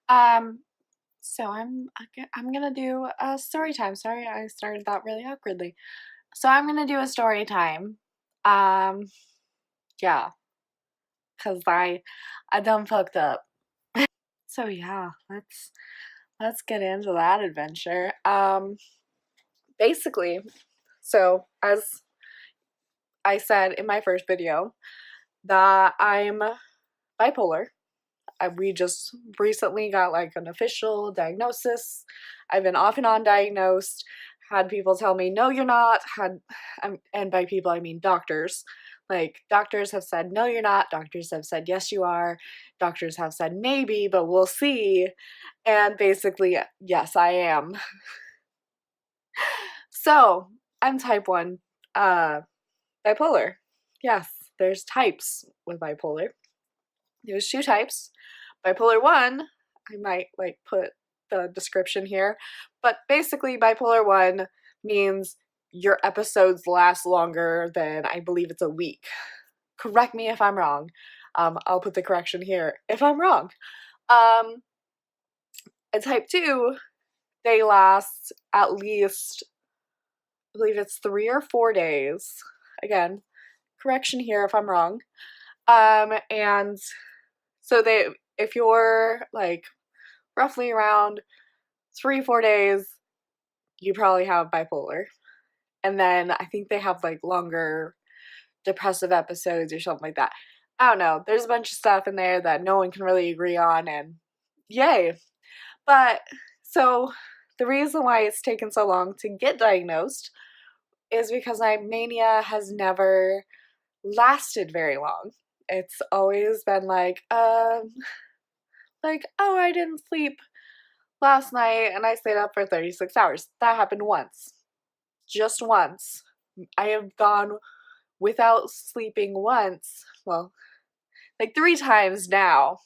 Um, so I'm gonna do a story time. Sorry, I started that really awkwardly. So I'm gonna do a story time. Um, yeah, cause I done fucked up. So yeah, let's get into that adventure. Basically, so as I said in my first video, that I'm bipolar. We just recently got like an official diagnosis. I've been off and on diagnosed. Had people tell me, no, you're not. And by people, I mean doctors. Like, doctors have said, no, you're not. Doctors have said, yes, you are. Doctors have said, maybe, but we'll see. And basically, yes, I am. So, I'm type 1 uh, bipolar. Yes, there's types with bipolar. There's two types. Bipolar 1, I might like put the description here, but basically bipolar 1 means your episodes last longer than, I believe it's a week. Correct me if I'm wrong. I'll put the correction here if I'm wrong. Um, and type 2, they last at least, I believe it's 3 or 4 days. Again, correction here if I'm wrong. And so if you're like roughly around 3 or 4 days, you probably have bipolar. And then I think they have like longer depressive episodes or something like that. I don't know. There's a bunch of stuff in there that no one can really agree on, and yay. But so the reason why it's taken so long to get diagnosed is because my mania has never lasted very long. It's always been like, oh, I didn't sleep last night and I stayed up for 36 hours. That happened once. Just once. I have gone without sleeping once. Well, like 3 times now.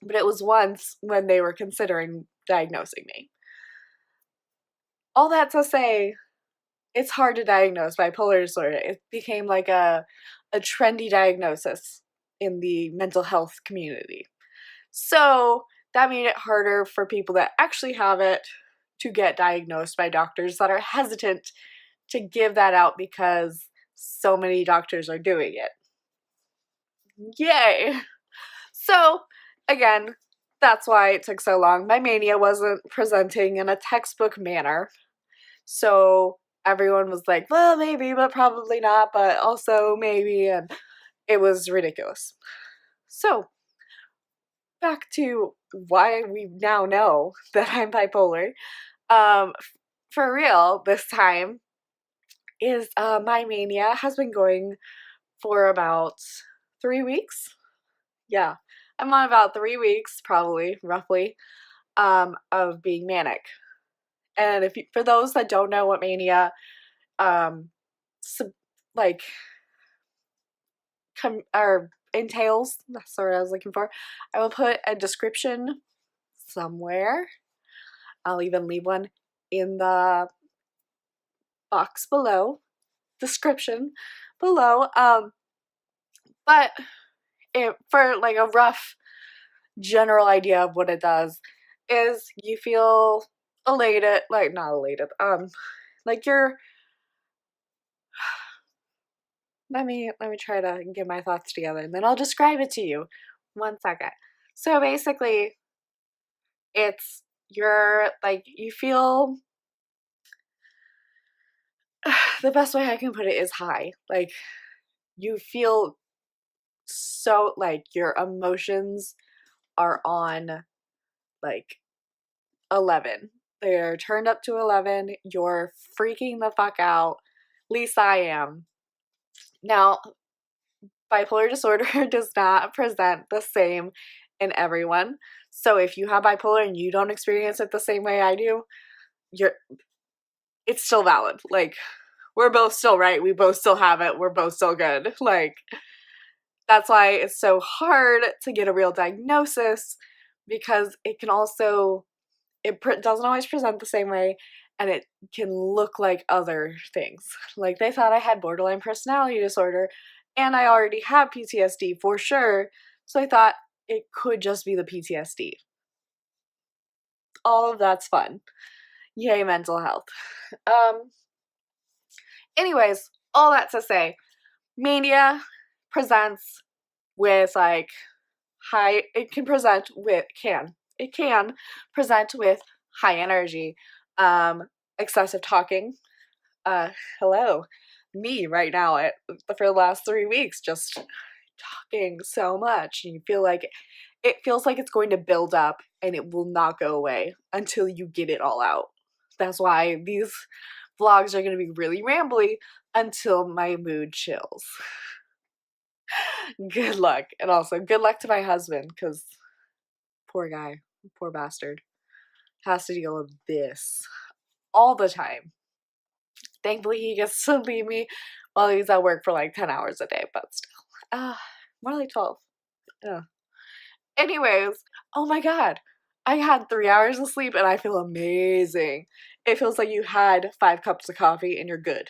But it was once when they were considering diagnosing me. All that to say, it's hard to diagnose bipolar disorder. It became like a trendy diagnosis in the mental health community. So that made it harder for people that actually have it to get diagnosed by doctors that are hesitant to give that out because so many doctors are doing it. Yay! So, again, that's why it took so long. My mania wasn't presenting in a textbook manner. So everyone was like, well, maybe, but probably not, but also maybe, and it was ridiculous. So, back to why we now know that I'm bipolar. Um, for real, this time is my mania has been going for about 3 weeks. Yeah, I'm on about 3 weeks, probably, roughly, of being manic. And if you, for those that don't know what mania, um, sub, like, or entails, that's the word I was looking for, I will put a description somewhere. I'll even leave one in the box below, description below. But for like a rough general idea of what it does is you feel elated, like not elated, like you're, let me try to get my thoughts together and then I'll describe it to you. 1 second. So basically it's you're like you feel the best way I can put it is high. Like you feel so like your emotions are on like 11. They're turned up to 11. You're freaking the fuck out. At least I am. Now, bipolar disorder does not present the same in everyone. So if you have bipolar and you don't experience it the same way I do, you're it's still valid. Like we're both still right. We both still have it. We're both still good. Like that's why it's so hard to get a real diagnosis because it can also doesn't always present the same way and it can look like other things. Like they thought I had borderline personality disorder and I already have PTSD for sure. So I thought it could just be the PTSD. all of that's fun. Yay, mental health. Anyways, all that to say, mania presents with like it can present with high energy, excessive talking. Hello, me right now for the last 3 weeks, just talking so much, and it feels like it's going to build up and it will not go away until you get it all out. That's why these vlogs are going to be really rambly until my mood chills. Good luck. And also, good luck to my husband, because poor guy, poor bastard, has to deal with this all the time. Thankfully, he gets to leave me while he's at work for like 10 hours a day, but still. More like 12. Anyways, oh my god. I had 3 hours of sleep and I feel amazing. It feels like you had 5 cups of coffee and you're good.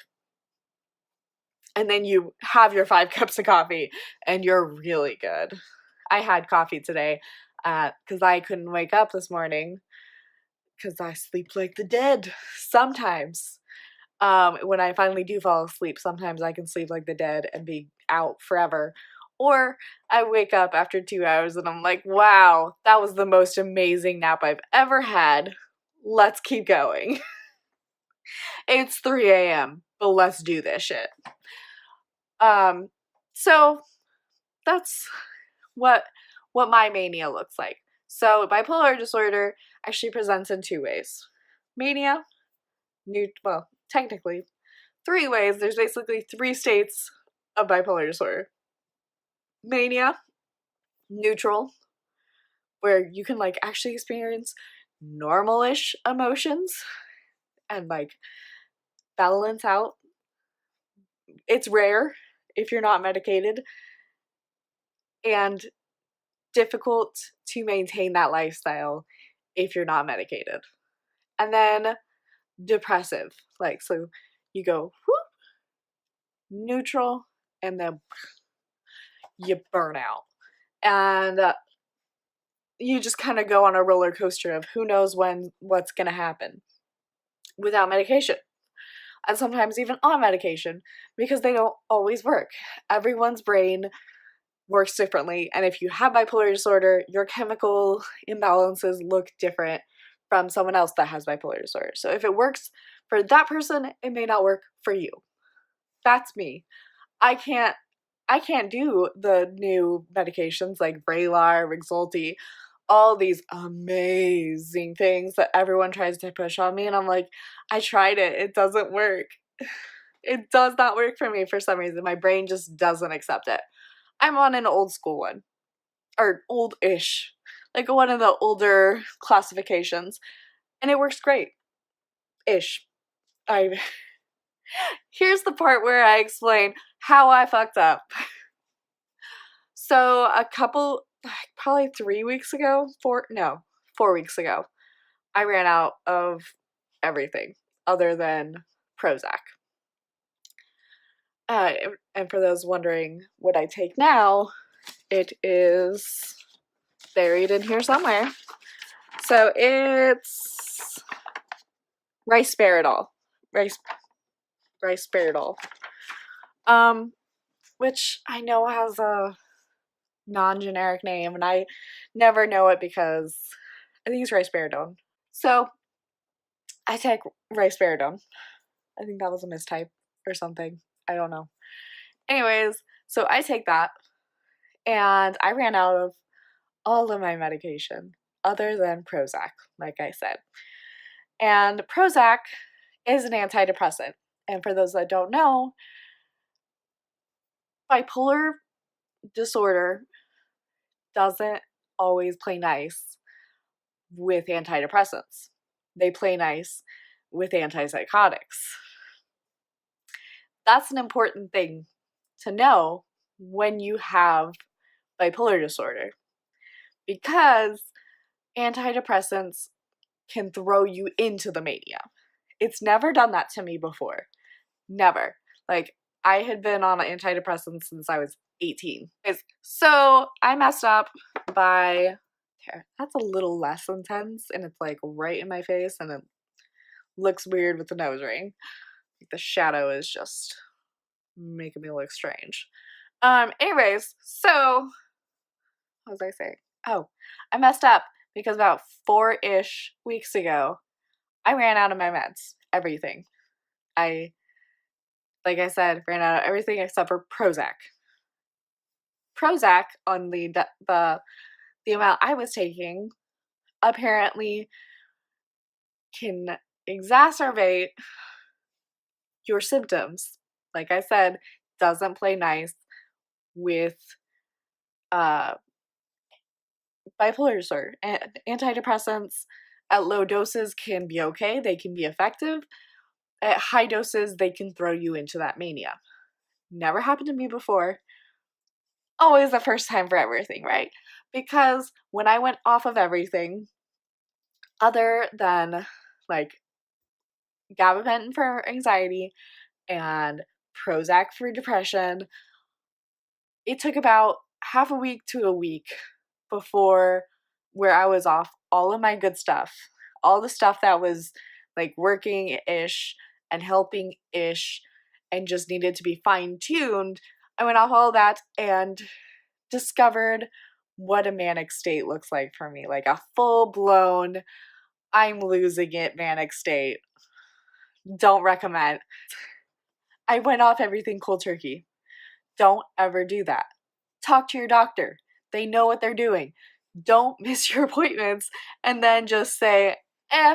And then you have your 5 cups of coffee and you're really good. I had coffee today because I couldn't wake up this morning because I sleep like the dead sometimes. When I finally do fall asleep, sometimes I can sleep like the dead and be out forever. Or I wake up after 2 hours and I'm like, wow, that was the most amazing nap I've ever had. Let's keep going. It's 3 a.m., but let's do this shit. So that's what my mania looks like. So bipolar disorder actually presents in 2 ways. Mania, technically 3 ways. There's basically 3 states of bipolar disorder. Mania, neutral, where you can like actually experience normal-ish emotions and like balance out. It's rare if you're not medicated and difficult to maintain that lifestyle if you're not medicated. And then depressive, like, so you go whoop, neutral, and then you burn out. And you just kind of go on a roller coaster of who knows what's gonna happen without medication. And sometimes even on medication, because they don't always work. Everyone's brain works differently, and if you have bipolar disorder, your chemical imbalances look different from someone else that has bipolar disorder. So if it works for that person, it may not work for you. That's me. I can't do the new medications like Vraylar, Rexulti, all these amazing things that everyone tries to push on me, and I'm like, I tried it. It doesn't work. It does not work for me for some reason. My brain just doesn't accept it. I'm on an old school one. Or old-ish. Like one of the older classifications. And it works great. Ish. Here's the part where I explain how I fucked up. So probably 4 weeks ago, I ran out of everything other than Prozac. And for those wondering what I take now, it is buried in here somewhere. So it's Risperidol. Risperidol. Which I know has a non-generic name, and I never know it because I think it's Risperidone. So I take Risperidone. I think that was a mistype or something. I don't know. Anyways, so I take that, and I ran out of all of my medication other than Prozac, like I said. And Prozac is an antidepressant. And for those that don't know, bipolar disorder doesn't always play nice with antidepressants. They play nice with antipsychotics. That's an important thing to know when you have bipolar disorder, because antidepressants can throw you into the mania. It's never done that to me before. Never. Like, I had been on antidepressants since I was 18. So I messed up by okay, that's a little less intense and it's like right in my face and it looks weird with the nose ring. Like the shadow is just making me look strange. Anyways, so what was I saying? Oh, I messed up because about 4-ish weeks ago, I ran out of my meds. Everything. I, like I said, ran out of everything except for Prozac. Prozac on the amount I was taking apparently can exacerbate your symptoms. Like I said, doesn't play nice with uh bipolar disorder. And antidepressants at low doses can be okay, they can be effective. At high doses, they can throw you into that mania. Never happened to me before. Always the first time for everything, right? Because when I went off of everything, other than like gabapentin for anxiety and Prozac for depression, it took about half a week to a week before where I was off all of my good stuff, all the stuff that was like working ish and helping ish and just needed to be fine tuned. I went off all that and discovered what a manic state looks like for me, like a full blown, I'm losing it manic state. Don't recommend. I went off everything cold turkey. Don't ever do that. Talk to your doctor. They know what they're doing. Don't miss your appointments and then just say,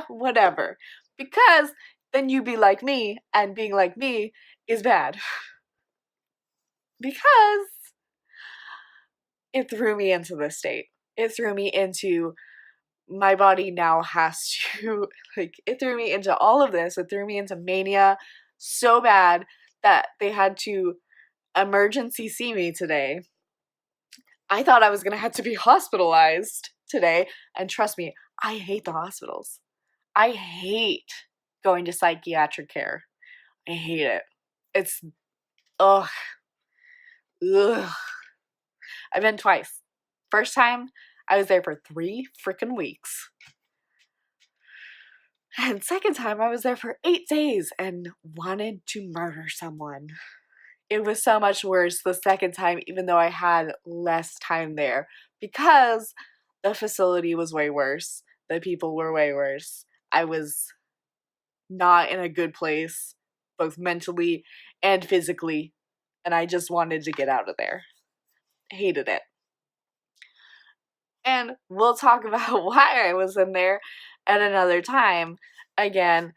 whatever. Because then you be like me, and being like me is bad. Because it threw me into this state. It threw me into my body now has to, like, it threw me into all of this. It threw me into mania so bad that they had to emergency see me today. I thought I was gonna have to be hospitalized today, and trust me, I hate the hospitals. I hate going to psychiatric care. I hate it. It's ugh, ugh. I've been twice. First time, I was there for 3 freaking weeks. And second time, I was there for 8 days and wanted to murder someone. It was so much worse the second time, even though I had less time there, because the facility was way worse. The people were way worse. I was not in a good place, both mentally and physically, and I just wanted to get out of there. Hated it. And we'll talk about why I was in there at another time. Again,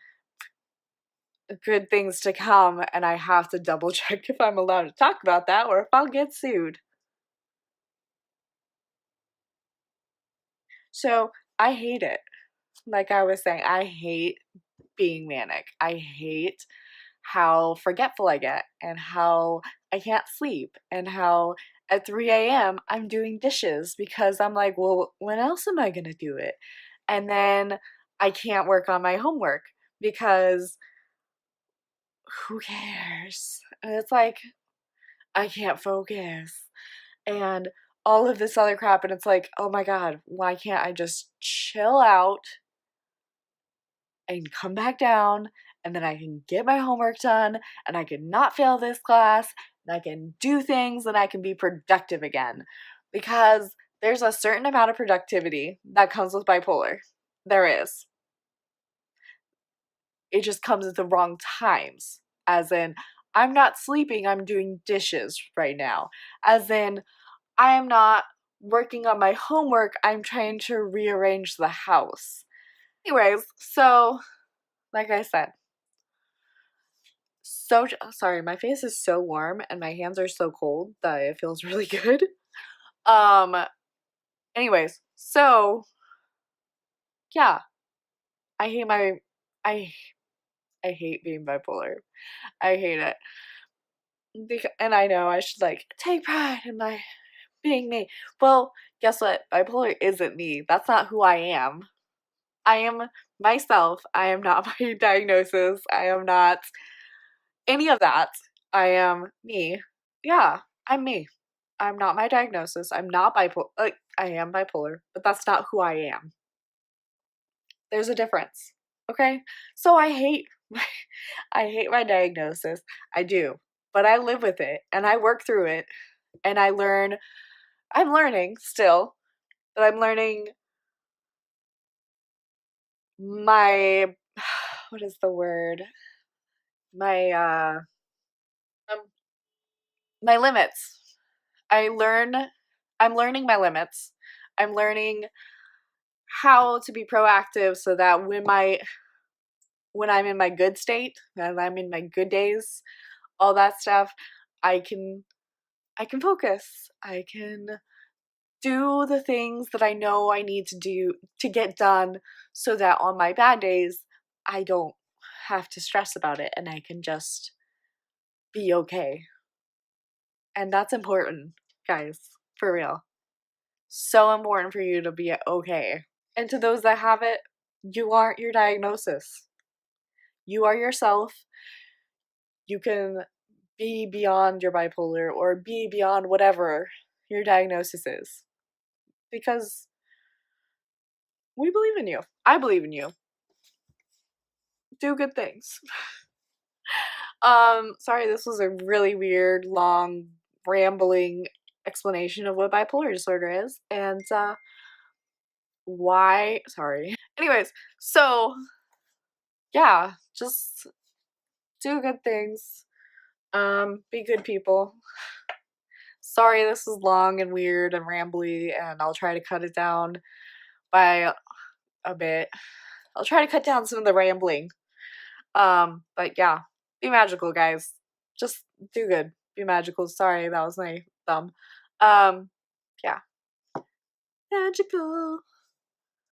good things to come, and I have to double check if I'm allowed to talk about that or if I'll get sued. So I hate it. Like I was saying, I hate being manic. I hate how forgetful I get and how I can't sleep and how at 3 a.m. I'm doing dishes because I'm like, well, when else am I going to do it? And then I can't work on my homework because who cares? And it's like, I can't focus. And all of this other crap. And it's like, oh my God, why can't I just chill out and come back down and then I can get my homework done and I can not fail this class and I can do things and I can be productive again. Because there's a certain amount of productivity that comes with bipolar. There is. It just comes at the wrong times. As in, I'm not sleeping, I'm doing dishes right now. As in, I am not working on my homework, I'm trying to rearrange the house. Anyways, so like I said, so sorry, my face is so warm and my hands are so cold that it feels really good. Um anyways, so yeah, I hate my I I hate being bipolar. I hate it. And I know I should like take pride in my being me. Well, guess what? Bipolar isn't me. That's not who I am. I am myself. I am not my diagnosis. I am not any of that. I am me. Yeah, I'm me. I'm not my diagnosis. I'm not bipolar. I am bipolar, but that's not who I am. There's a difference. Okay? So I hate my diagnosis. I do. But I live with it and I work through it and I'm learning still, but I'm learning my what is the word? My um, my limits. I learn I'm learning my limits. I'm learning how to be proactive so that when I'm in my good state, and I'm in my good days, all that stuff, I can I can focus. I can do the things that I know I need to do to get done so that on my bad days I don't have to stress about it and I can just be okay. And that's important, guys, for real. So important for you to be okay. And to those that have it, you aren't your diagnosis. You are yourself. You can be beyond your bipolar or be beyond whatever your diagnosis is. Because we believe in you. I believe in you. Do good things. Sorry, this was a really weird, long, rambling explanation of what bipolar disorder is and why. Sorry. Anyways, so yeah, just do good things. Be good people. Sorry, this is long and weird and rambly, and I'll try to cut it down by a bit. I'll try to cut down some of the rambling. But yeah, be magical, guys. Just do good. Be magical. Sorry, that was my thumb. Yeah. Magical.